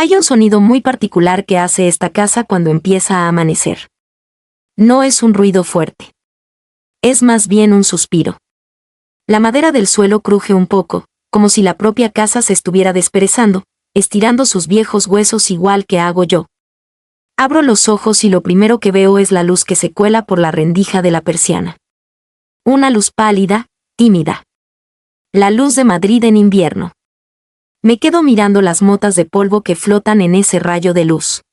Hay un sonido muy particular que hace esta casa cuando empieza a amanecer. No es un ruido fuerte. Es más bien un suspiro. La madera del suelo cruje un poco, como si la propia casa se estuviera desperezando, estirando sus viejos huesos igual que hago yo. Abro los ojos y lo primero que veo es la luz que se cuela por la rendija de la persiana. Una luz pálida, tímida. La luz de Madrid en invierno. Me quedo mirando las motas de polvo que flotan en ese rayo de luz.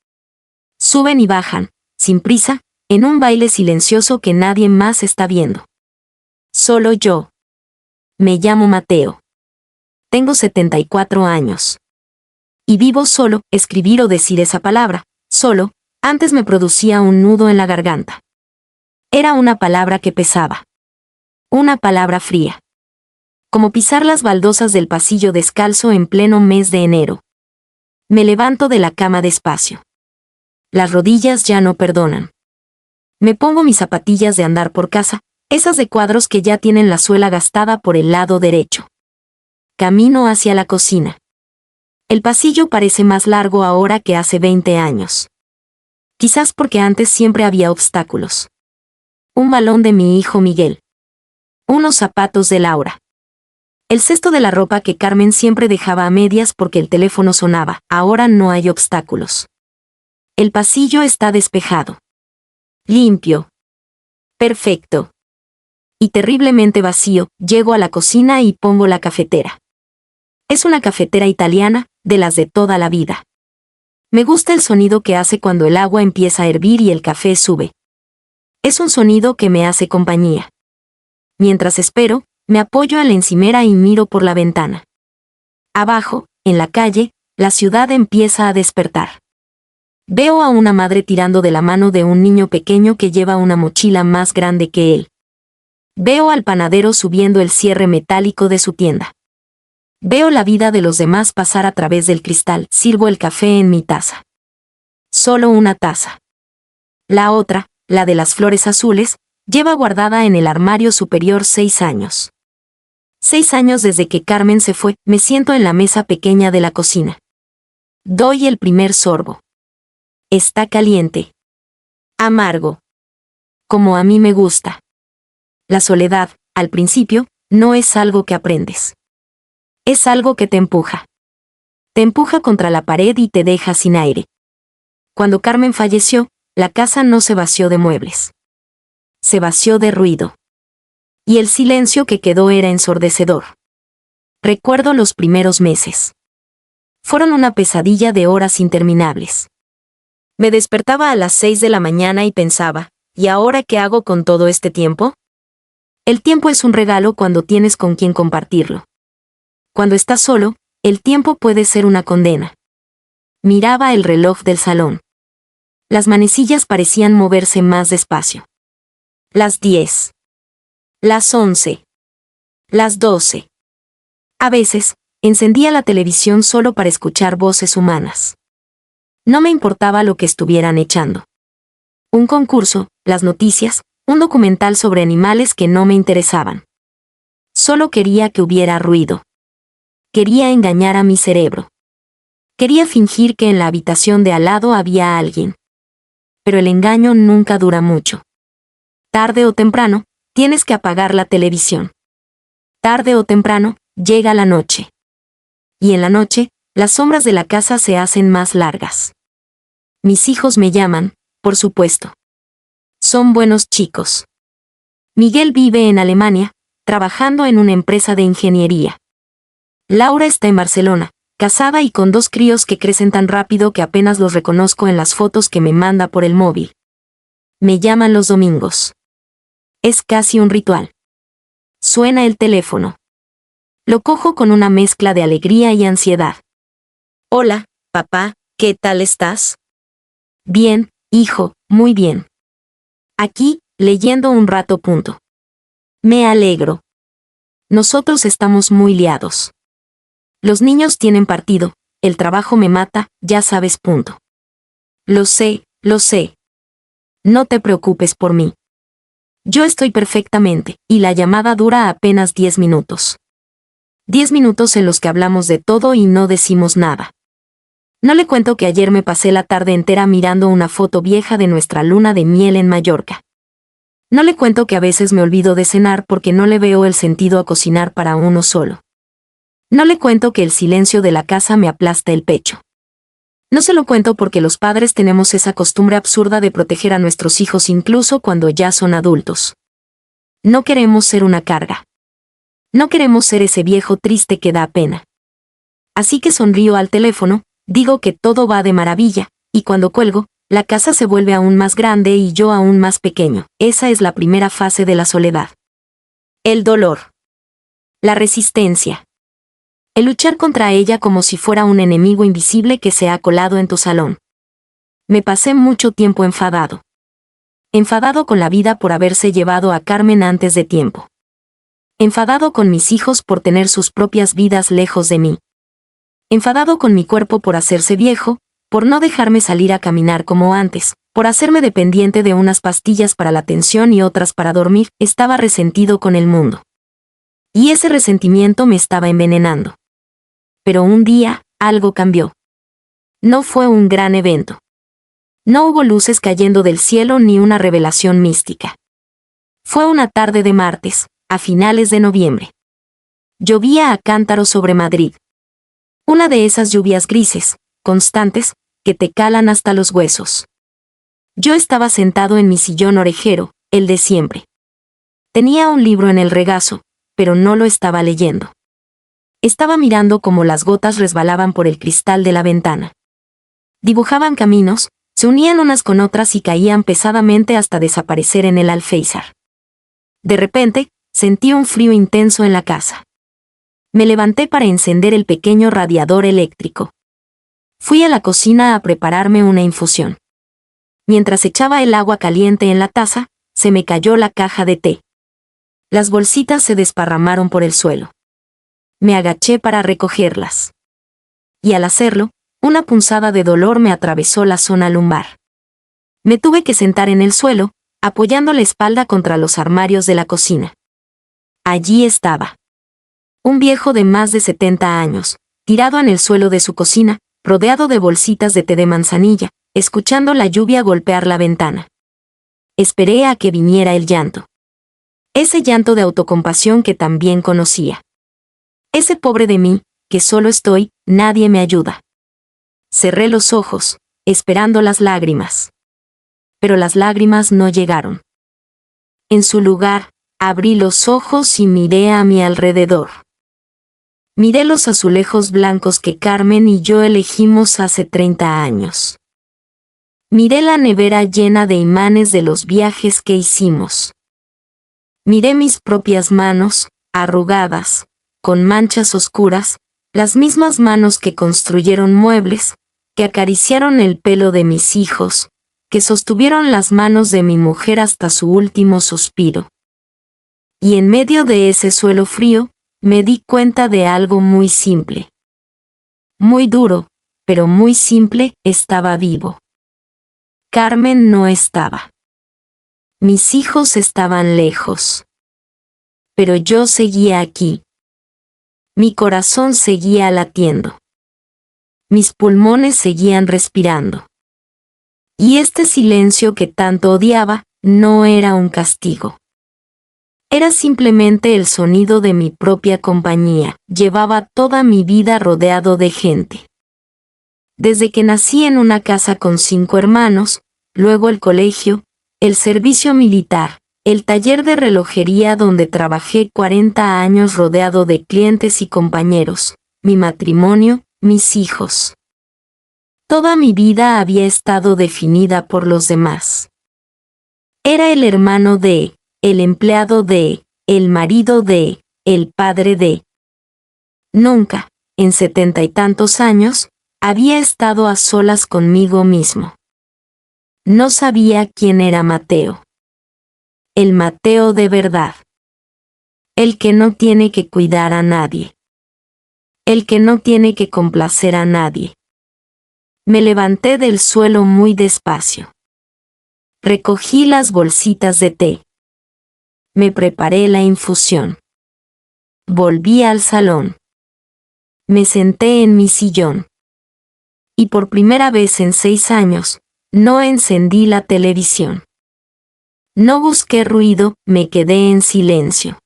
Suben y bajan, sin prisa, en un baile silencioso que nadie más está viendo. Solo yo. Me llamo Mateo. Tengo 74 años. Y vivo solo. Escribir o decir esa palabra, solo, antes me producía un nudo en la garganta. Era una palabra que pesaba. Una palabra fría. Como pisar las baldosas del pasillo descalzo en pleno mes de enero. Me levanto de la cama despacio. Las rodillas ya no perdonan. Me pongo mis zapatillas de andar por casa, esas de cuadros que ya tienen la suela gastada por el lado derecho. Camino hacia la cocina. El pasillo parece más largo ahora que hace 20 años. Quizás porque antes siempre había obstáculos. Un balón de mi hijo Miguel. Unos zapatos de Laura. El cesto de la ropa que Carmen siempre dejaba a medias porque el teléfono sonaba. Ahora no hay obstáculos. El pasillo está despejado. Limpio. Perfecto. Y terriblemente vacío. Llego a la cocina y pongo la cafetera. Es una cafetera italiana, de las de toda la vida. Me gusta el sonido que hace cuando el agua empieza a hervir y el café sube. Es un sonido que me hace compañía. Mientras espero, me apoyo a la encimera y miro por la ventana. Abajo, en la calle, la ciudad empieza a despertar. Veo a una madre tirando de la mano de un niño pequeño que lleva una mochila más grande que él. Veo al panadero subiendo el cierre metálico de su tienda. Veo la vida de los demás pasar a través del cristal. Sirvo el café en mi taza. Solo una taza. La otra, la de las flores azules, lleva guardada en el armario superior 6 años. 6 años desde que Carmen se fue. Me siento en la mesa pequeña de la cocina. Doy el primer sorbo. Está caliente. Amargo. Como a mí me gusta. La soledad, al principio, no es algo que aprendes. Es algo que te empuja. Te empuja contra la pared y te deja sin aire. Cuando Carmen falleció, la casa no se vació de muebles. Se vació de ruido. Y el silencio que quedó era ensordecedor. Recuerdo los primeros meses. Fueron una pesadilla de horas interminables. Me despertaba a las 6 de la mañana y pensaba, ¿y ahora qué hago con todo este tiempo? El tiempo es un regalo cuando tienes con quien compartirlo. Cuando estás solo, el tiempo puede ser una condena. Miraba el reloj del salón. Las manecillas parecían moverse más despacio. Las 10. Las 11. Las 12. A veces, encendía la televisión solo para escuchar voces humanas. No me importaba lo que estuvieran echando. Un concurso, las noticias, un documental sobre animales que no me interesaban. Solo quería que hubiera ruido. Quería engañar a mi cerebro. Quería fingir que en la habitación de al lado había alguien. Pero el engaño nunca dura mucho. Tarde o temprano, tienes que apagar la televisión. Tarde o temprano, llega la noche. Y en la noche, las sombras de la casa se hacen más largas. Mis hijos me llaman, por supuesto. Son buenos chicos. Miguel vive en Alemania, trabajando en una empresa de ingeniería. Laura está en Barcelona, casada y con 2 críos que crecen tan rápido que apenas los reconozco en las fotos que me manda por el móvil. Me llaman los domingos. Es casi un ritual. Suena el teléfono. Lo cojo con una mezcla de alegría y ansiedad. Hola, papá, ¿qué tal estás? Bien, hijo, muy bien. Aquí, leyendo un rato. Me alegro. Nosotros estamos muy liados. Los niños tienen partido, el trabajo me mata, ya sabes. Lo sé, lo sé. No te preocupes por mí. Yo estoy perfectamente, y la llamada dura apenas 10 minutos. 10 minutos en los que hablamos de todo y no decimos nada. No le cuento que ayer me pasé la tarde entera mirando una foto vieja de nuestra luna de miel en Mallorca. No le cuento que a veces me olvido de cenar porque no le veo el sentido a cocinar para uno solo. No le cuento que el silencio de la casa me aplasta el pecho. No se lo cuento porque los padres tenemos esa costumbre absurda de proteger a nuestros hijos incluso cuando ya son adultos. No queremos ser una carga. No queremos ser ese viejo triste que da pena. Así que sonrío al teléfono, digo que todo va de maravilla, y cuando cuelgo, la casa se vuelve aún más grande y yo aún más pequeño. Esa es la primera fase de la soledad. El dolor. La resistencia. El luchar contra ella como si fuera un enemigo invisible que se ha colado en tu salón. Me pasé mucho tiempo enfadado. Enfadado con la vida por haberse llevado a Carmen antes de tiempo. Enfadado con mis hijos por tener sus propias vidas lejos de mí. Enfadado con mi cuerpo por hacerse viejo, por no dejarme salir a caminar como antes, por hacerme dependiente de unas pastillas para la tensión y otras para dormir. Estaba resentido con el mundo. Y ese resentimiento me estaba envenenando. Pero un día, algo cambió. No fue un gran evento. No hubo luces cayendo del cielo ni una revelación mística. Fue una tarde de martes, a finales de noviembre. Llovía a cántaros sobre Madrid. Una de esas lluvias grises, constantes, que te calan hasta los huesos. Yo estaba sentado en mi sillón orejero, el de siempre. Tenía un libro en el regazo, pero no lo estaba leyendo. Estaba mirando cómo las gotas resbalaban por el cristal de la ventana. Dibujaban caminos, se unían unas con otras y caían pesadamente hasta desaparecer en el alféizar. De repente, sentí un frío intenso en la casa. Me levanté para encender el pequeño radiador eléctrico. Fui a la cocina a prepararme una infusión. Mientras echaba el agua caliente en la taza, se me cayó la caja de té. Las bolsitas se desparramaron por el suelo. Me agaché para recogerlas. Y al hacerlo, una punzada de dolor me atravesó la zona lumbar. Me tuve que sentar en el suelo, apoyando la espalda contra los armarios de la cocina. Allí estaba. Un viejo de más de 70 años, tirado en el suelo de su cocina, rodeado de bolsitas de té de manzanilla, escuchando la lluvia golpear la ventana. Esperé a que viniera el llanto. Ese llanto de autocompasión que también conocía. Ese pobre de mí, que solo estoy, nadie me ayuda. Cerré los ojos, esperando las lágrimas. Pero las lágrimas no llegaron. En su lugar, abrí los ojos y miré a mi alrededor. Miré los azulejos blancos que Carmen y yo elegimos hace 30 años. Miré la nevera llena de imanes de los viajes que hicimos. Miré mis propias manos, arrugadas, con manchas oscuras, las mismas manos que construyeron muebles, que acariciaron el pelo de mis hijos, que sostuvieron las manos de mi mujer hasta su último suspiro. Y en medio de ese suelo frío, me di cuenta de algo muy simple. Muy duro, pero muy simple, estaba vivo. Carmen no estaba. Mis hijos estaban lejos. Pero yo seguía aquí. Mi corazón seguía latiendo. Mis pulmones seguían respirando. Y este silencio que tanto odiaba, no era un castigo. Era simplemente el sonido de mi propia compañía. Llevaba toda mi vida rodeado de gente. Desde que nací en una casa con 5 hermanos, luego el colegio, el servicio militar, el taller de relojería donde trabajé 40 años rodeado de clientes y compañeros, mi matrimonio, mis hijos. Toda mi vida había estado definida por los demás. Era el hermano de, el empleado de, el marido de, el padre de. Nunca, en 70 y tantos años, había estado a solas conmigo mismo. No sabía quién era Mateo. El Mateo de verdad. El que no tiene que cuidar a nadie. El que no tiene que complacer a nadie. Me levanté del suelo muy despacio. Recogí las bolsitas de té. Me preparé la infusión. Volví al salón. Me senté en mi sillón. y por primera vez en 6 años, no encendí la televisión. No busqué ruido, me quedé en silencio.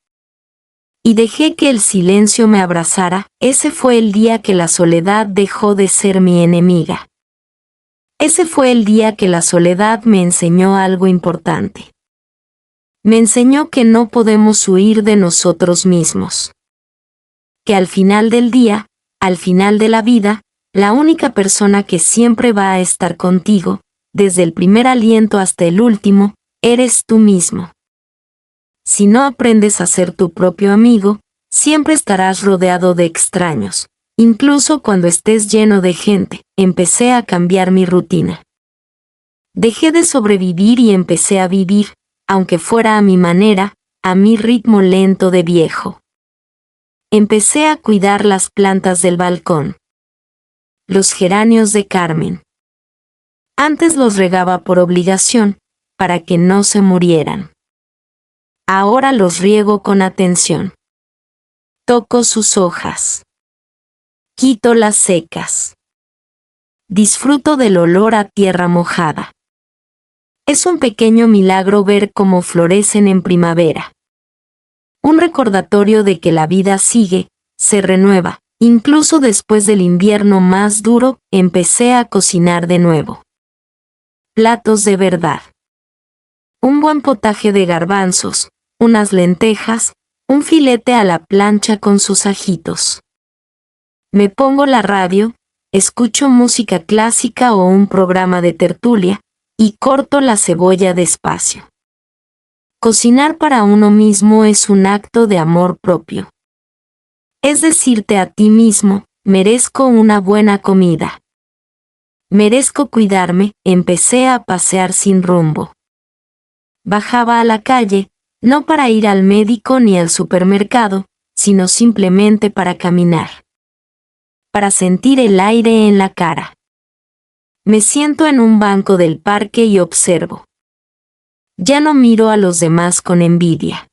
Y dejé que el silencio me abrazara. Ese fue el día que la soledad dejó de ser mi enemiga. Ese fue el día que la soledad me enseñó algo importante. Me enseñó que no podemos huir de nosotros mismos. Que al final del día, al final de la vida, la única persona que siempre va a estar contigo, desde el primer aliento hasta el último, eres tú mismo. Si no aprendes a ser tu propio amigo, siempre estarás rodeado de extraños. Incluso cuando estés lleno de gente, empecé a cambiar mi rutina. Dejé de sobrevivir y empecé a vivir, aunque fuera a mi manera, a mi ritmo lento de viejo. Empecé a cuidar las plantas del balcón. Los geranios de Carmen. Antes los regaba por obligación, para que no se murieran. Ahora los riego con atención. Toco sus hojas. Quito las secas. Disfruto del olor a tierra mojada. Es un pequeño milagro ver cómo florecen en primavera. Un recordatorio de que la vida sigue, se renueva. Incluso después del invierno más duro, empecé a cocinar de nuevo. Platos de verdad. Un buen potaje de garbanzos, unas lentejas, un filete a la plancha con sus ajitos. Me pongo la radio, escucho música clásica o un programa de tertulia, y corto la cebolla despacio. Cocinar para uno mismo es un acto de amor propio. Es decirte a ti mismo, merezco una buena comida. Merezco cuidarme. Empecé a pasear sin rumbo. Bajaba a la calle, no para ir al médico ni al supermercado, sino simplemente para caminar. Para sentir el aire en la cara. Me siento en un banco del parque y observo. Ya no miro a los demás con envidia.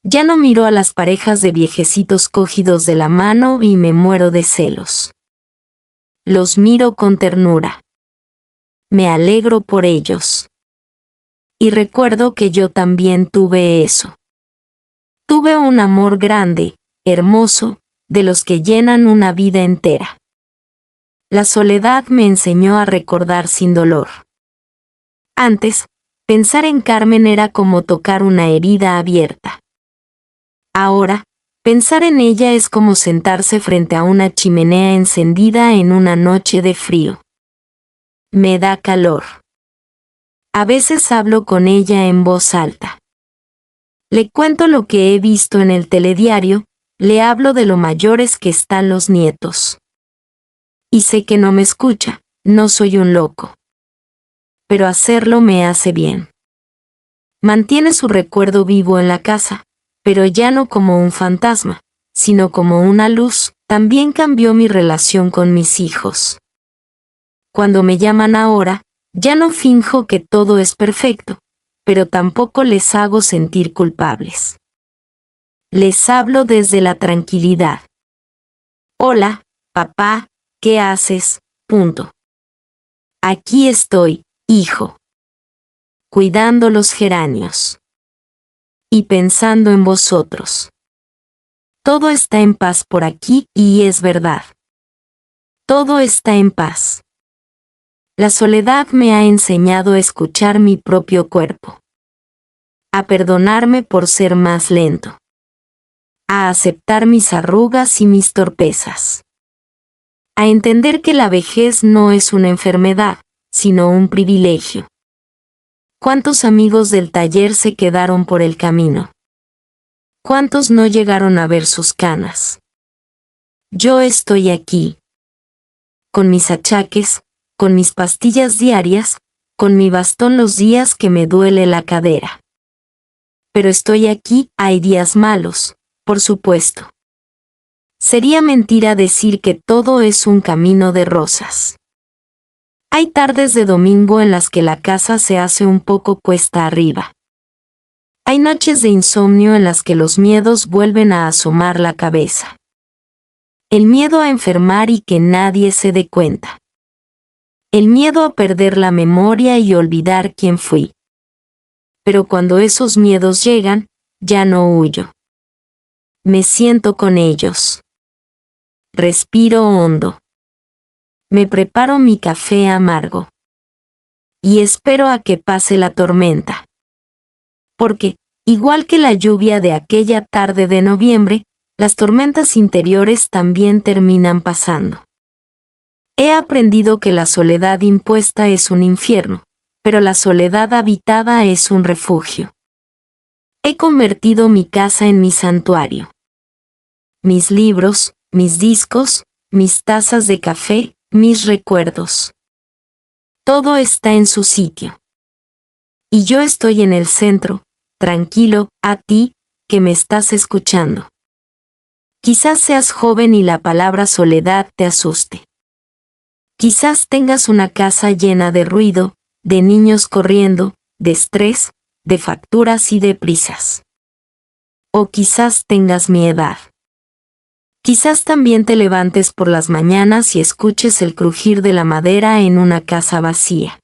Ya no miro a las parejas de viejecitos cogidos de la mano y me muero de celos. Los miro con ternura. Me alegro por ellos. Y recuerdo que yo también tuve eso. Tuve un amor grande, hermoso, de los que llenan una vida entera. La soledad me enseñó a recordar sin dolor. Antes, pensar en Carmen era como tocar una herida abierta. Ahora, pensar en ella es como sentarse frente a una chimenea encendida en una noche de frío. Me da calor. A veces hablo con ella en voz alta. Le cuento lo que he visto en el telediario, le hablo de lo mayores que están los nietos. Y sé que no me escucha, no soy un loco. Pero hacerlo me hace bien. Mantiene su recuerdo vivo en la casa, pero ya no como un fantasma, sino como una luz. También cambió mi relación con mis hijos. Cuando me llaman ahora, ya no finjo que todo es perfecto, pero tampoco les hago sentir culpables. Les hablo desde la tranquilidad. Hola, papá, ¿qué haces? Punto. Aquí estoy, hijo. Cuidando los geranios. Y pensando en vosotros. Todo está en paz por aquí y es verdad. Todo está en paz. La soledad me ha enseñado a escuchar mi propio cuerpo. A perdonarme por ser más lento. A aceptar mis arrugas y mis torpezas. A entender que la vejez no es una enfermedad, sino un privilegio. ¿Cuántos amigos del taller se quedaron por el camino? ¿Cuántos no llegaron a ver sus canas? Yo estoy aquí. Con mis achaques, con mis pastillas diarias, con mi bastón los días que me duele la cadera. Pero estoy aquí. Hay días malos, por supuesto. Sería mentira decir que todo es un camino de rosas. Hay tardes de domingo en las que la casa se hace un poco cuesta arriba. Hay noches de insomnio en las que los miedos vuelven a asomar la cabeza. El miedo a enfermar y que nadie se dé cuenta. el miedo a perder la memoria y olvidar quién fui. Pero cuando esos miedos llegan, ya no huyo. Me siento con ellos. Respiro hondo. Me preparo mi café amargo. Y espero a que pase la tormenta. Porque, igual que la lluvia de aquella tarde de noviembre, las tormentas interiores también terminan pasando. He aprendido que la soledad impuesta es un infierno, pero la soledad habitada es un refugio. He convertido mi casa en mi santuario. Mis libros, mis discos, mis tazas de café, mis recuerdos. Todo está en su sitio. Y yo estoy en el centro, tranquilo, a ti, que me estás escuchando. Quizás seas joven y la palabra soledad te asuste. Quizás tengas una casa llena de ruido, de niños corriendo, de estrés, de facturas y de prisas. O quizás tengas mi edad. Quizás también te levantes por las mañanas y escuches el crujir de la madera en una casa vacía.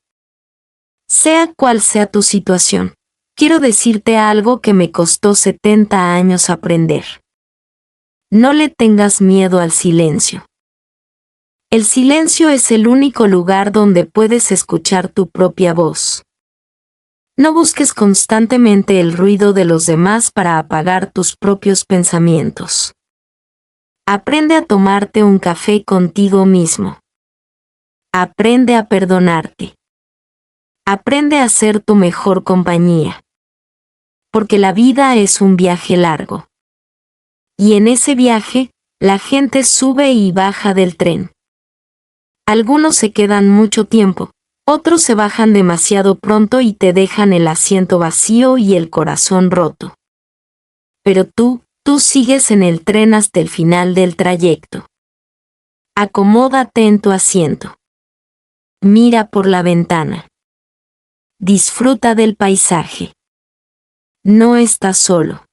Sea cual sea tu situación, quiero decirte algo que me costó 70 años aprender. No le tengas miedo al silencio. El silencio es el único lugar donde puedes escuchar tu propia voz. No busques constantemente el ruido de los demás para apagar tus propios pensamientos. Aprende a tomarte un café contigo mismo. Aprende a perdonarte. Aprende a ser tu mejor compañía. Porque la vida es un viaje largo. Y en ese viaje, la gente sube y baja del tren. Algunos se quedan mucho tiempo, otros se bajan demasiado pronto y te dejan el asiento vacío y el corazón roto. Pero tú sigues en el tren hasta el final del trayecto. Acomódate en tu asiento. Mira por la ventana. Disfruta del paisaje. No estás solo.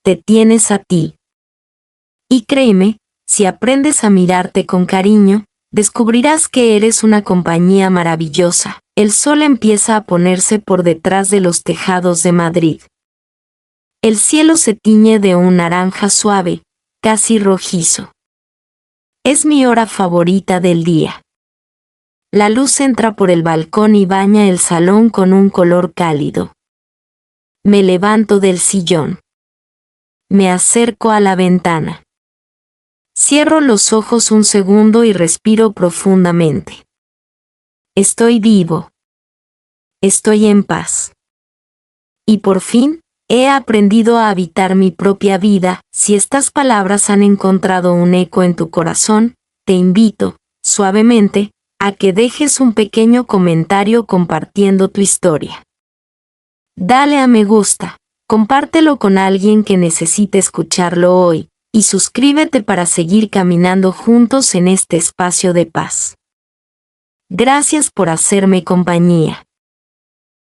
Te tienes a ti. Y créeme, si aprendes a mirarte con cariño, descubrirás que eres una compañía maravillosa. El sol empieza a ponerse por detrás de los tejados de Madrid. El cielo se tiñe de un naranja suave, casi rojizo. Es mi hora favorita del día. La luz entra por el balcón y baña el salón con un color cálido. Me levanto del sillón. Me acerco a la ventana. Cierro los ojos un segundo y respiro profundamente. Estoy vivo. Estoy en paz. Y por fin, he aprendido a habitar mi propia vida. Si estas palabras han encontrado un eco en tu corazón, te invito, suavemente, a que dejes un pequeño comentario compartiendo tu historia. Dale a me gusta, compártelo con alguien que necesite escucharlo hoy, y suscríbete para seguir caminando juntos en este espacio de paz. Gracias por hacerme compañía.